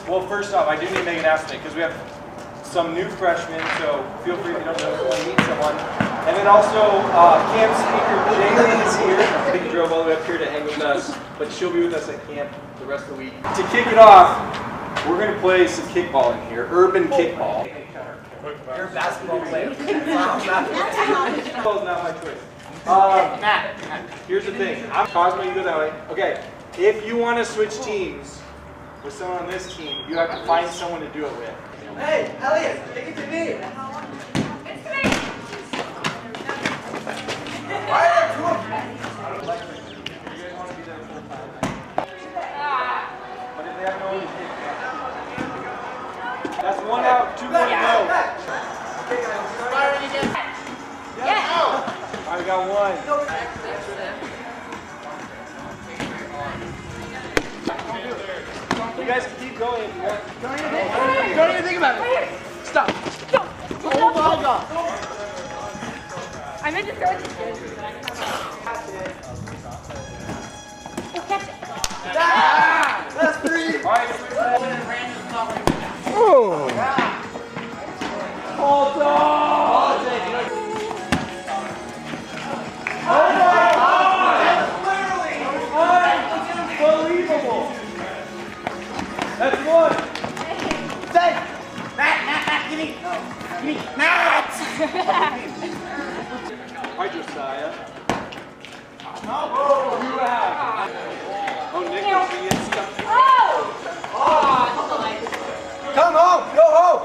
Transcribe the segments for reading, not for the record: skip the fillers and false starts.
Well, first off, I do need to make an announcement because we have some new freshmen, so feel free if you don't know to meet someone. And then also, camp speaker Jaylee is here. I think he drove all the way up here to hang with us, but she'll be with us at camp the rest of the week. To kick it off, we're going to play some kickball in here, urban kickball. You're a basketball player. Kickball is not my choice. Here's the thing. Cosmo, you go that way. Okay, if you want to switch teams with someone on this team, you have to find someone to do it with. Hey, Elliot, take it to me. Why are there two of you? That's one out, 2 more to go. Yeah. All right, we got one. You guys can keep going if you want. Don't even think about it. Stop. Oh my God. I meant to throw it to you. Catch it. That's three. All right, Oh. hold on. Oh my God! Unbelievable. That's one. Say, Matt, give me, Matt. All right, Josiah. No. You have. Oh, Nicholas, you get stuck. Come home, go home.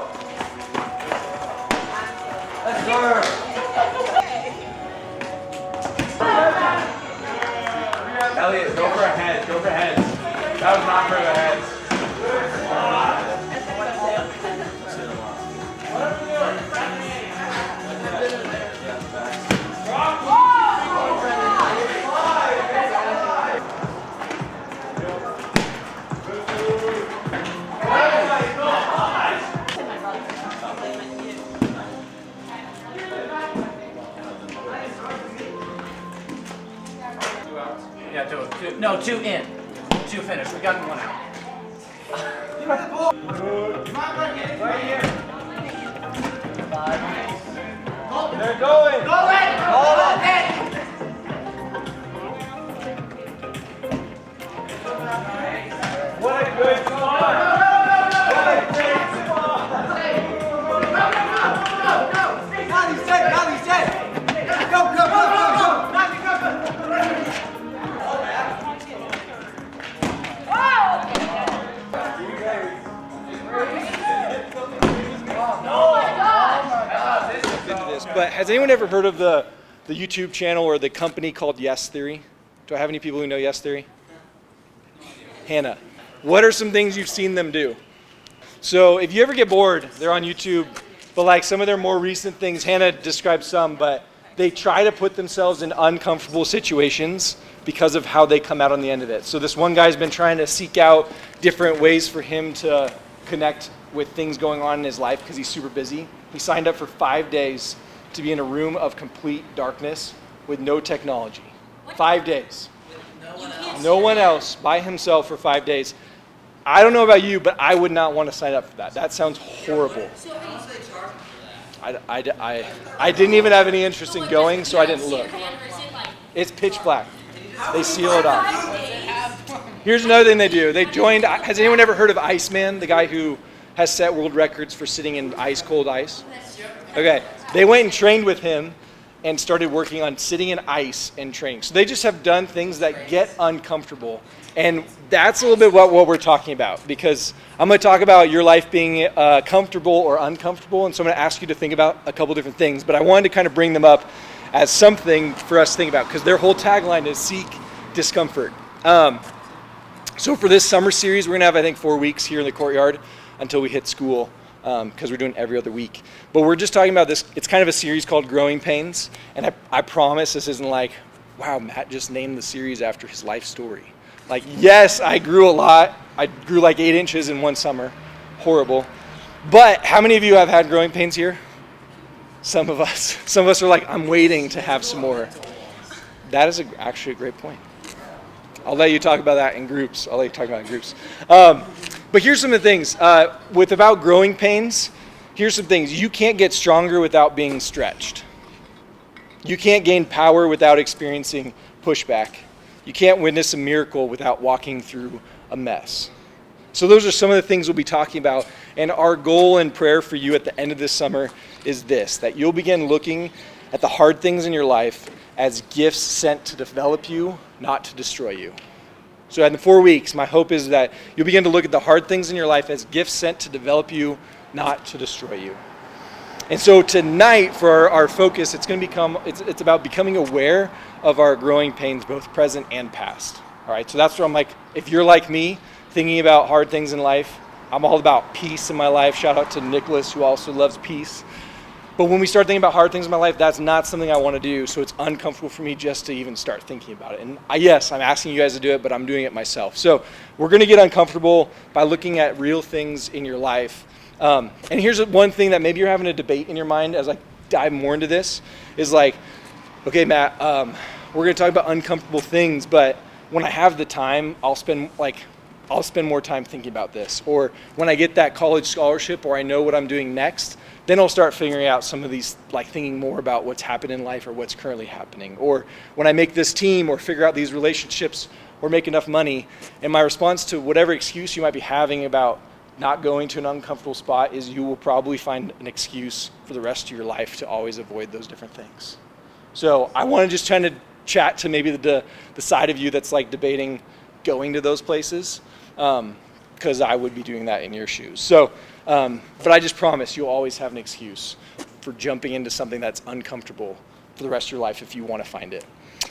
Let's go. Elliot, go for a head. Go for heads. That was not for the heads. Yeah, two in. Two finish. We got one out. Right here. They're going. Hold it. What a good spot. What a great spot. Nolly's dead. Go. But has anyone ever heard of the YouTube channel or the company called Yes Theory? Do I have any people who know Yes Theory? Hannah, what are some things you've seen them do? So if you ever get bored, they're on YouTube, but like some of their more recent things, Hannah described some, but they try to put themselves in uncomfortable situations because of how they come out on the end of it. So this one guy's been trying to seek out different ways for him to connect with things going on in his life because he's super busy. He signed up for 5 days to be in a room of complete darkness with no technology. 5 days. No one else, by himself for 5 days. I don't know about you, but I would not want to sign up for that. That sounds horrible. I didn't even have any interest in going, so I didn't look. It's pitch black. They seal it off. Here's another thing they do. They joined, has anyone ever heard of Iceman, the guy who has set world records for sitting in ice, cold ice? Okay, they went and trained with him and started working on sitting in ice and training. So they just have done things that get uncomfortable. And that's a little bit what we're talking about, because I'm going to talk about your life being comfortable or uncomfortable. And so I'm going to ask you to think about a couple different things. But I wanted to kind of bring them up as something for us to think about, because their whole tagline is seek discomfort. So for this summer series, we're going to have, I think, 4 weeks here in the Courtyard until we hit school, because we're doing every other week. But we're just talking about this. It's kind of a series called Growing Pains. And I promise this isn't like, wow, Matt just named the series after his life story. Like, yes, I grew a lot. I grew like 8 inches in one summer. Horrible. But how many of you have had growing pains here? Some of us. Some of us are like, I'm waiting to have some more. That is actually a great point. I'll let you talk about that in groups. But here's some of the things. About growing pains, here's some things. You can't get stronger without being stretched. You can't gain power without experiencing pushback. You can't witness a miracle without walking through a mess. So those are some of the things we'll be talking about. And our goal and prayer for you at the end of this summer is this, that you'll begin looking at the hard things in your life as gifts sent to develop you, not to destroy you. So in the 4 weeks, my hope is that you'll begin to look at the hard things in your life as gifts sent to develop you, not to destroy you. And so tonight, for our focus, it's about becoming aware of our growing pains, both present and past. All right, so that's where I'm like, if you're like me, thinking about hard things in life, I'm all about peace in my life. Shout out to Nicholas, who also loves peace. But when we start thinking about hard things in my life, that's not something I want to do, so it's uncomfortable for me just to even start thinking about it. And yes, I'm asking you guys to do it, but I'm doing it myself. So we're going to get uncomfortable by looking at real things in your life. And here's one thing that maybe you're having a debate in your mind as I dive more into this, is like, okay, Matt, we're going to talk about uncomfortable things, but when I have the time, I'll spend more time thinking about this. Or when I get that college scholarship or I know what I'm doing next, then I'll start figuring out some of these, like thinking more about what's happened in life or what's currently happening. Or when I make this team or figure out these relationships or make enough money. And my response to whatever excuse you might be having about not going to an uncomfortable spot is you will probably find an excuse for the rest of your life to always avoid those different things. So I want to just try to chat to maybe the side of you that's like debating going to those places, because I would be doing that in your shoes. So, but I just promise you'll always have an excuse for jumping into something that's uncomfortable for the rest of your life if you want to find it.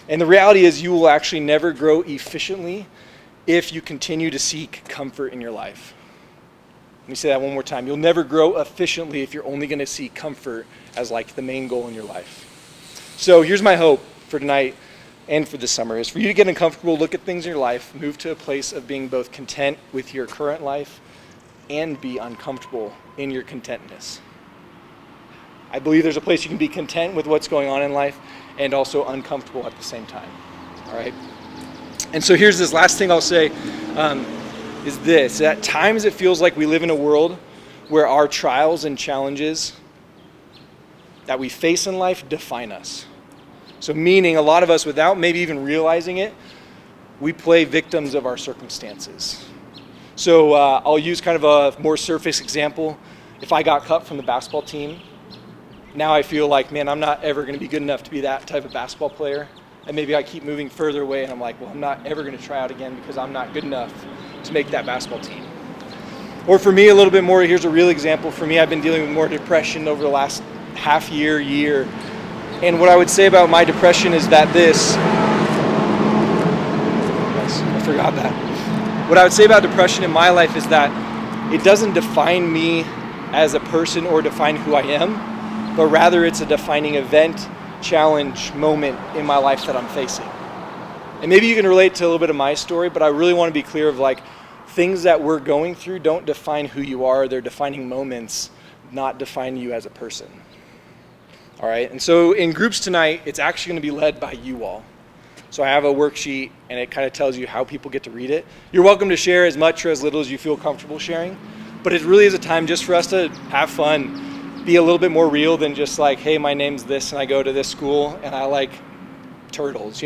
And the reality is you will actually never grow efficiently if you continue to seek comfort in your life. Let me say that one more time. You'll never grow efficiently if you're only going to see comfort as like the main goal in your life. So here's my hope for tonight and for this summer is for you to get uncomfortable, look at things in your life, move to a place of being both content with your current life and be uncomfortable in your contentness. I believe there's a place you can be content with what's going on in life and also uncomfortable at the same time. All right? And so here's this last thing I'll say. Is this. At times it feels like we live in a world where our trials and challenges that we face in life define us. So meaning a lot of us, without maybe even realizing it, we play victims of our circumstances. So I'll use kind of a more surface example. If I got cut from the basketball team, now I feel like, man, I'm not ever going to be good enough to be that type of basketball player. And maybe I keep moving further away and I'm like, well, I'm not ever going to try out again because I'm not good enough to make that basketball team. Or for me, a little bit more, here's a real example. For me, I've been dealing with more depression over the last year. And what I would say about my depression is that I forgot that. What I would say about depression in my life is that it doesn't define me as a person or define who I am, but rather it's a defining event, challenge, moment in my life that I'm facing. And maybe you can relate to a little bit of my story, but I really want to be clear of like things that we're going through don't define who you are. They're defining moments, not define you as a person. All right. And so in groups tonight, it's actually going to be led by you all. So I have a worksheet and it kind of tells you how people get to read it. You're welcome to share as much or as little as you feel comfortable sharing, but it really is a time just for us to have fun, be a little bit more real than just like, hey, my name's this and I go to this school and I like turtles,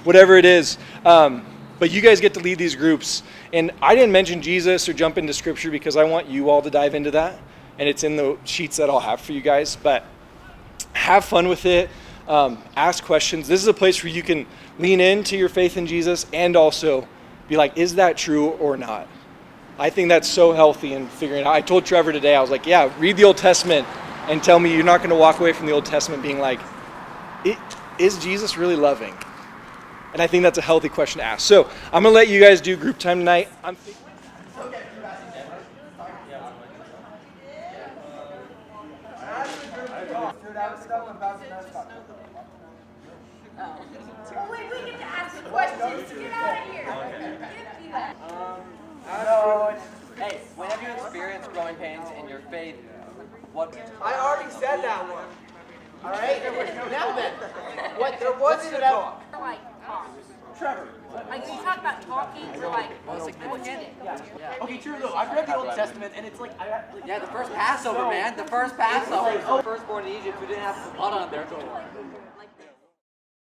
whatever it is. But you guys get to lead these groups. And I didn't mention Jesus or jump into scripture because I want you all to dive into that. And it's in the sheets that I'll have for you guys. But have fun with it. Ask questions. This is a place where you can lean into your faith in Jesus and also be like, is that true or not? I think that's so healthy in figuring it out. I told Trevor today, I was like, yeah, read the Old Testament and tell me you're not going to walk away from the Old Testament being like, is Jesus really loving? And I think that's a healthy question to ask. So I'm going to let you guys do group time tonight. Wait, we get to ask questions. Get out of here. Hey, whenever you experience growing pains in your faith, what? I already said that one. All right? Now then, what there wasn't a Trevor. Like when you talk about talking, you're like, Okay, true though. I've read the Old Testament, and it's like, Yeah, the first Passover, man. The first Passover. Firstborn in Egypt who didn't have some blood on their door.